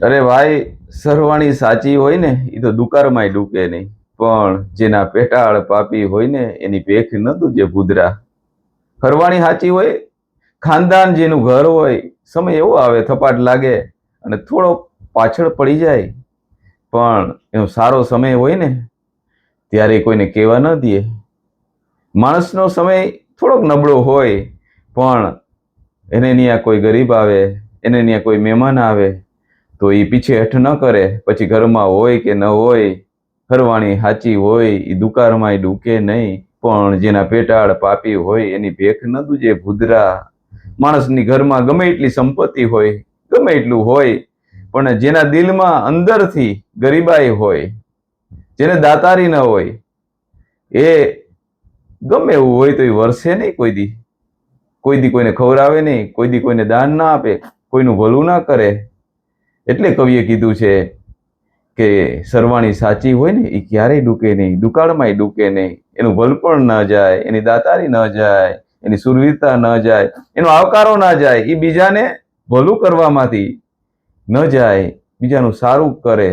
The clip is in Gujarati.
અરે ભાઈ, સરવાણી સાચી હોય ને એ તો દુકાળમાંય ડૂકે નહીં, પણ જેના પેટાળ પાપી હોય ને એની ભેખ ન દૂજે ભૂદરા. સરવાણી સાચી હોય, ખાનદાન જેનું ઘર હોય, સમય એવો આવે થપાટ લાગે અને થોડો પાછળ પડી જાય, પણ એનો સારો સમય હોય ને ત્યારે કોઈને કહેવા ન દે. માણસનો સમય થોડોક નબળો હોય, પણ એને ત્યાં કોઈ ગરીબ આવે, એને ત્યાં કોઈ મહેમાન આવે તો એ પીછે હઠ ન કરે, પછી ઘરમાં હોય કે ન હોય, હરવાણી સાચી હોય એ દુકાળમાંય ડૂકે નહીં, પણ જેના પેટાળ પાપી હોય એની ભેખ ન દૂજે ભૂદરા. માણસની ઘરમાં ગમે એટલી સંપત્તિ હોય, ગમે એટલું હોય, પણ જેના દિલમાં અંદરથી ગરીબાઈ હોય, જેને દાતારી ન હોય, એ ગમે એવું હોય તો એ વરસે નહીં કોઈ દી. કોઈ દી કોઈને ખવડાવે નહીં, કોઈ દી કોઈને દાન ના આપે, કોઈનું ભલું ના કરે. એટલે કવિએ કીધું છે કે સરવાણી સાચી હોય ને એ ક્યારેય ડૂકે નહીં, દુકાળમાંય ડૂકે નહીં. એનું ભલપણ ન જાય, એની દાતારી ન જાય, એની સુરવીરતા ન જાય, એનો આવકારો ના જાય, એ બીજાને ભલું કરવામાંથી ન જાય, બીજાનું સારું કરે,